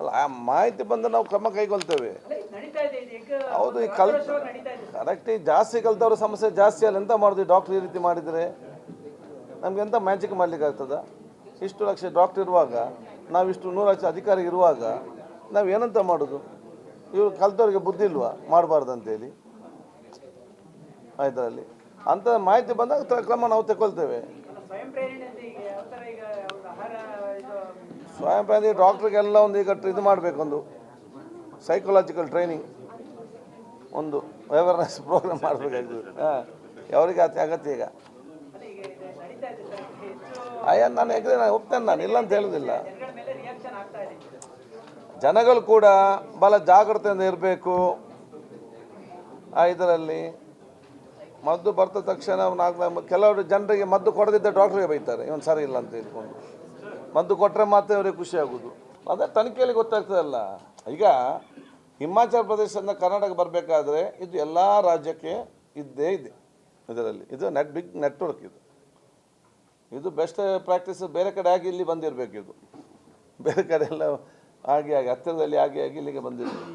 ಅಲ್ಲ ಆ ಮಾಹಿತಿ ಬಂದು ನಾವು ಕ್ರಮ ಕೈಗೊಳ್ತೇವೆ. ಹೌದು, ಈ ಕರೆಕ್ಟ್ ಜಾಸ್ತಿ ಕಲ್ತವ್ರ ಸಮಸ್ಯೆ ಜಾಸ್ತಿ ಅಲ್ಲ. ಎಂತ ಮಾಡೋದು ಡಾಕ್ಟ್ರ್ ಈ ರೀತಿ ಮಾಡಿದರೆ ನಮ್ಗೆ ಎಂತ ಮ್ಯಾಜಿಕ್ ಮಾಡ್ಲಿಕ್ಕೆ ಆಗ್ತದ? ಇಷ್ಟು ಲಕ್ಷ ಡಾಕ್ಟ್ರ್ ಇರುವಾಗ, ನಾವಿಷ್ಟು 100 ಲಕ್ಷ ಅಧಿಕಾರಿ ಇರುವಾಗ ನಾವು ಏನಂತ ಮಾಡೋದು? ಇವರು ಕಲ್ತವ್ರಿಗೆ ಬುದ್ಧಿ ಇಲ್ವಾ ಮಾಡಬಾರ್ದು ಅಂತೇಳಿ? ಇದರಲ್ಲಿ ಅಂಥ ಮಾಹಿತಿ ಬಂದಾಗ ಕ್ರಮ ನಾವು ತಗೊಳ್ತೇವೆ. ಸ್ವಯಂ ಪ್ರೇರಣೆ ಡಾಕ್ಟ್ರಿಗೆಲ್ಲ ಒಂದು ಈಗ ಇದು ಮಾಡಬೇಕು, ಒಂದು ಸೈಕಲಾಜಿಕಲ್ ಟ್ರೈನಿಂಗ್, ಒಂದು ಅವೇರ್ನೆಸ್ ಪ್ರೋಗ್ರಾಮ್ ಮಾಡಬೇಕಾಗ್ತದೆ. ಅವರಿಗೆ ಅಗತ್ಯ ಈಗ. ನಾನು ಯಾಕಂದರೆ ನಾನು ಒಪ್ತೇನೆ, ನಾನು ಇಲ್ಲ ಅಂತ ಹೇಳೋದಿಲ್ಲ. ಜನಗಳು ಕೂಡ ಭಾಳ ಜಾಗೃತೆಯಿಂದ ಇರಬೇಕು. ಇದರಲ್ಲಿ ಮದ್ದು ಬರ್ತ ತಕ್ಷಣ ಕೆಲವರು ಜನರಿಗೆ ಮದ್ದು ಕೊಡದಿದ್ದ ಡಾಕ್ಟ್ರಿಗೆ ಬೈತಾರೆ, ಇವನು ಸರಿ ಇಲ್ಲ ಅಂತ ಹೇಳ್ಕೊಂಡು. ಮದ್ದು ಕೊಟ್ಟರೆ ಮಾತ್ರ ಅವರಿಗೆ ಖುಷಿ ಆಗೋದು. ಅದೇ ತನಿಖೆಯಲ್ಲಿ ಗೊತ್ತಾಗ್ತದಲ್ಲ. ಈಗ ಹಿಮಾಚಲ ಪ್ರದೇಶದಿಂದ ಕರ್ನಾಟಕ ಬರಬೇಕಾದ್ರೆ ಇದು ಎಲ್ಲ ರಾಜ್ಯಕ್ಕೆ ಇದ್ದೇ ಇದೆ. ಇದರಲ್ಲಿ ಇದು ಬಿಗ್ ನೆಟ್ವರ್ಕ್. ಇದು ಬೆಸ್ಟ್ ಪ್ರಾಕ್ಟೀಸ್ ಬೇರೆ ಕಡೆ ಆಗಿ ಇಲ್ಲಿ ಬಂದಿರಬೇಕು. ಇದು ಬೇರೆ ಕಡೆ ಎಲ್ಲ ಹಾಗೆ ಹತ್ತಿರದಲ್ಲಿ ಹಾಗೆ ಇಲ್ಲಿಗೆ ಬಂದಿರಬೇಕು.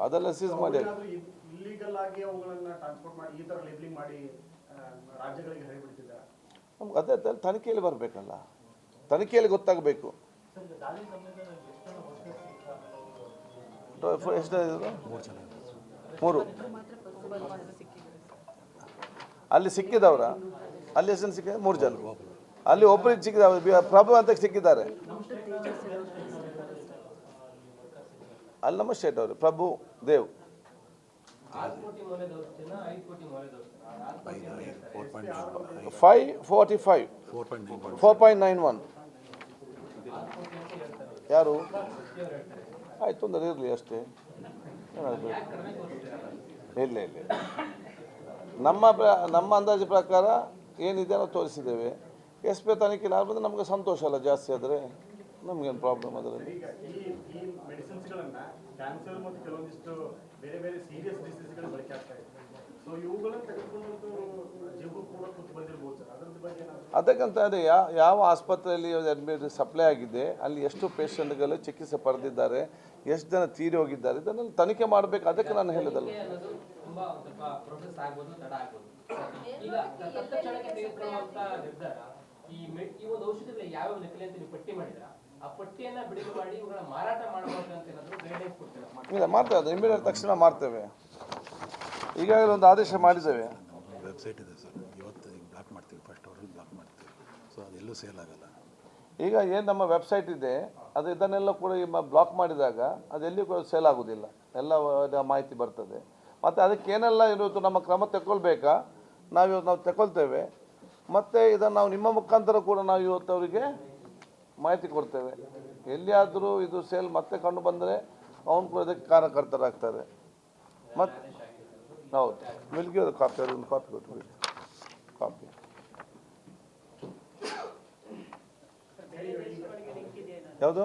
ಅದೆಲ್ಲ ಸೀಸ್ ಮಾಡಿ ನಮ್ಗೆ ಅದೇ ತನಿಖೆಯಲ್ಲಿ ಬರಬೇಕಲ್ಲ, ತನಿಖೆಯಲ್ಲಿ ಗೊತ್ತಾಗಬೇಕು. ಎಷ್ಟು 3 ಅಲ್ಲಿ ಸಿಕ್ಕಿದವರ, ಅಲ್ಲಿ ಎಷ್ಟು ಸಿಕ್ಕಿದೆ? 3 ಜನ. ಅಲ್ಲಿ ಒಬ್ಬರಿಗೆ ಸಿಕ್ಕಿದ ಪ್ರಭು ಅಂತ ಸಿಕ್ಕಿದ್ದಾರೆ. ಅಲ್ಲಿ ನಮ್ಮ ಸ್ಟೇಟ್ ಅವರು ಪ್ರಭು ದೇವ್. 545 4.91 ಯಾರು? ಆಯ್ತು, ತೊಂದರೆ ಇರಲಿ ಅಷ್ಟೇ. ಇಲ್ಲ ನಮ್ಮ ಅಂದಾಜು ಪ್ರಕಾರ ಏನಿದೆ ನಾವು ತೋರಿಸಿದ್ದೇವೆ. SP ತನಿಖೆ ಬಂದರೆ ನಮಗೆ ಸಂತೋಷ ಅಲ್ಲ. ಜಾಸ್ತಿ ಆದರೆ ನಮಗೇನು ಪ್ರಾಬ್ಲಮ್ ಅದರಲ್ಲಿ. ಅದಕ್ಕಂತ ಅದೇ ಯಾವ ಆಸ್ಪತ್ರೆಯಲ್ಲಿ ಸಪ್ಲೈ ಆಗಿದೆ, ಅಲ್ಲಿ ಎಷ್ಟು ಪೇಷಂಟ್ಗಳು ಚಿಕಿತ್ಸೆ ಪಡೆದಿದ್ದಾರೆ, ಎಷ್ಟು ಜನ ತೀರಿ ಹೋಗಿದ್ದಾರೆ, ಇದನ್ನೆಲ್ಲ ತನಿಖೆ ಮಾಡಬೇಕು. ಅದಕ್ಕೆ ನಾನು ಹೇಳಿದಲ್ಲ. ಇಲ್ಲ, ಮಾಡ್ತೇವೆ. ಇಮಿಡಿಯೇಟ್ ತಕ್ಷಣ ಮಾಡ್ತೇವೆ. ಈಗಾಗಲೇ ಒಂದು ಆದೇಶ ಮಾಡಿದ್ದೇವೆ. ವೆಬ್ಸೈಟ್ ಇದೆ ಸರ್, ಇವತ್ತು ಬ್ಲಾಕ್ ಮಾಡ್ತೀವಿ. ಫಸ್ಟ್ ಅವರಲ್ಲಿ ಬ್ಲಾಕ್ ಮಾಡ್ತೀವಿ. ಸೊ ಅದೆಲ್ಲೂ ಸೇಲ್ ಆಗಲ್ಲ. ಈಗ ಏನು ನಮ್ಮ ವೆಬ್ಸೈಟ್ ಇದೆ ಅದು ಇದನ್ನೆಲ್ಲ ಕೂಡ ಬ್ಲಾಕ್ ಮಾಡಿದಾಗ ಅದೆಲ್ಲಿ ಕೂಡ ಸೇಲ್ ಆಗೋದಿಲ್ಲ. ಎಲ್ಲ ಮಾಹಿತಿ ಬರ್ತದೆ. ಮತ್ತು ಅದಕ್ಕೆ ಏನೆಲ್ಲ ಇರುವುದು ನಮ್ಮ ಕ್ರಮ ತಗೊಳ್ಬೇಕಾ, ನಾವು ತಗೊಳ್ತೇವೆ. ಮತ್ತು ಇದನ್ನು ನಾವು ನಿಮ್ಮ ಮುಖಾಂತರ ಕೂಡ ನಾವು ಇವತ್ತು ಅವರಿಗೆ ಮಾಹಿತಿ ಕೊಡ್ತೇವೆ. ಎಲ್ಲಿಯಾದರೂ ಇದು ಸೇಲ್ ಮತ್ತೆ ಕಂಡು ಬಂದರೆ ಅವನು ಕೂಡ ಇದಕ್ಕೆ ಕಾರಣಕರ್ತರಾಗ್ತಾರೆ. ಮತ್ತು ಹೌದು, ಮಿಲ್ಗಿ ಅದು ಕಾಪಿ, ಅದೊಂದು ಕಾಪಿ ಕೊಟ್ಟು ಕಾಪಿ ಯಾವುದು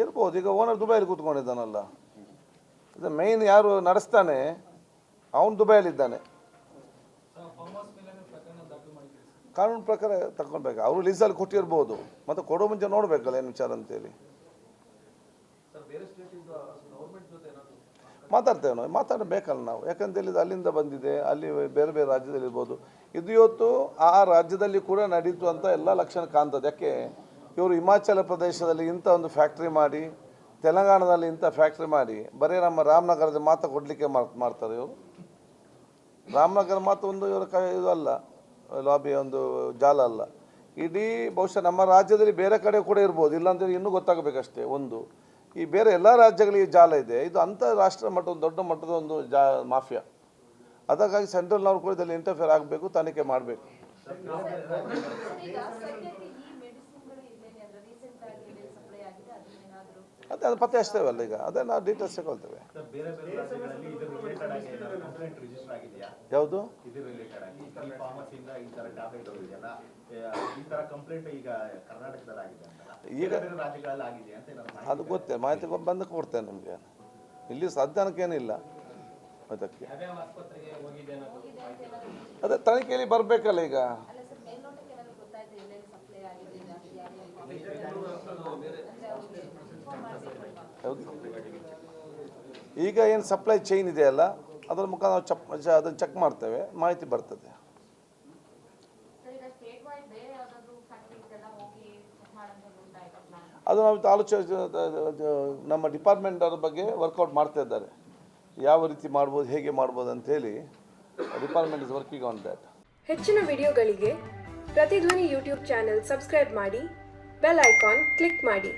ಇರ್ಬೋದು. ಈಗ ಓನರ್ ದುಬೈಯಲ್ಲಿ ಕೂತ್ಕೊಂಡಿದ್ದಾನಲ್ಲ, ಇದು ಮೇಯ್ನ್ ಯಾರು ನಡೆಸ್ತಾನೆ ಅವನು ದುಬೈಯಲ್ಲಿದ್ದಾನೆ. ಕಾನೂನು ಪ್ರಕಾರ ತಗೊಳ್ಬೇಕು. ಅವರು ಲೀಸಲ್ಲಿ ಕೊಟ್ಟಿರ್ಬೋದು, ಮತ್ತು ಕೊಡೋ ಮುಂಚೆ ನೋಡಬೇಕಲ್ಲ ಏನು ವಿಚಾರ ಅಂತೇಳಿ. ಮಾತಾಡ್ತೇವೆ ನಾವು, ಮಾತಾಡಬೇಕಲ್ಲ ನಾವು. ಯಾಕಂತೇಳಿದ್ರೆ ಅಲ್ಲಿಂದ ಬಂದಿದೆ, ಅಲ್ಲಿ ಬೇರೆ ಬೇರೆ ರಾಜ್ಯದಲ್ಲಿ ಇರ್ಬೋದು. ಇದು ಇವತ್ತು ಆ ರಾಜ್ಯದಲ್ಲಿ ಕೂಡ ನಡೀತು ಅಂತ ಎಲ್ಲ ಲಕ್ಷಣ ಕಾಣ್ತದೆ. ಯಾಕೆ ಇವರು ಹಿಮಾಚಲ ಪ್ರದೇಶದಲ್ಲಿ ಇಂಥ ಒಂದು ಫ್ಯಾಕ್ಟ್ರಿ ಮಾಡಿ, ತೆಲಂಗಾಣದಲ್ಲಿ ಇಂಥ ಫ್ಯಾಕ್ಟ್ರಿ ಮಾಡಿ, ಬರೀ ನಮ್ಮ ರಾಮನಗರದ ಮಾತ್ರ ಕೊಡಲಿಕ್ಕೆ ಮಾಡ್ತಾರೆ ಇವರು. ರಾಮನಗರ ಮಾತ್ರ ಒಂದು ಇವರ ಇದು ಅಲ್ಲ, ಲಾಬಿ ಒಂದು ಜಾಲ ಅಲ್ಲ. ಇಡೀ ಬಹುಶಃ ನಮ್ಮ ರಾಜ್ಯದಲ್ಲಿ ಬೇರೆ ಕಡೆ ಕೂಡ ಇರ್ಬೋದು, ಇಲ್ಲಾಂತೇಳಿ ಇನ್ನೂ ಗೊತ್ತಾಗಬೇಕಷ್ಟೇ. ಒಂದು ಈ ಬೇರೆ ಎಲ್ಲ ರಾಜ್ಯಗಳಿಗೆ ಜಾಲ ಇದೆ. ಇದು ಅಂತಾರಾಷ್ಟ್ರೀಯ ಮಟ್ಟದ ದೊಡ್ಡ ಮಟ್ಟದ ಒಂದು ಮಾಫಿಯಾ. ಅದಕ್ಕಾಗಿ ಸೆಂಟ್ರಲ್ನವ್ರು ಕೂಡ ಇದರಲ್ಲಿ ಇಂಟರ್ಫಿಯರ್ ಆಗಬೇಕು, ತನಿಖೆ ಮಾಡಬೇಕು. ಅದೇ ಅದು ಪತ್ತೆ ಹಚ್ತೇವಲ್ಲ ಈಗ, ಅದೇ ನಾವು ಡೀಟೇಲ್ಸ್ ತಗೊಳ್ತೇವೆ. ಯಾವುದು ಈಗ ಅದು ಗೊತ್ತೇ, ಮಾಹಿತಿ ಬಂದು ಕೊಡ್ತೇನೆ ನಿಮಗೆ. ಇಲ್ಲಿ ಸದ್ಯಕ್ಕೇನಿಲ್ಲ. ಅದಕ್ಕೆ ಅದೇ ತನಿಖೆಯಲ್ಲಿ ಬರಬೇಕಲ್ಲ ಈಗ. ಹೌದು, ಈಗ ಏನು ಸಪ್ಲೈ ಚೈನ್ ಇದೆಯಲ್ಲ ಅದರ ಮುಖ ನಾವು ಅದನ್ನು ಚೆಕ್ ಮಾಡ್ತೇವೆ, ಮಾಹಿತಿ ಬರ್ತದೆ. ಅದು ನಾವು ಆಲೋಚನೆ ನಮ್ಮ ಡಿಪಾರ್ಟ್ಮೆಂಟ್ ಅವ್ರ ಬಗ್ಗೆ ವರ್ಕೌಟ್ ಮಾಡ್ತಾ ಇದ್ದಾರೆ, ಯಾವ ರೀತಿ ಮಾಡ್ಬೋದು, ಹೇಗೆ ಮಾಡ್ಬೋದು ಅಂತೇಳಿ. Department is working on that. ಹೆಚ್ಚಿನ ವಿಡಿಯೋಗಳಿಗೆ ಪ್ರತಿಧ್ವನಿ ಯೂಟ್ಯೂಬ್ ಚಾನೆಲ್ ಸಬ್ಸ್ಕ್ರೈಬ್ ಮಾಡಿ, ಬೆಲ್ ಐಕಾನ್ ಕ್ಲಿಕ್ ಮಾಡಿ.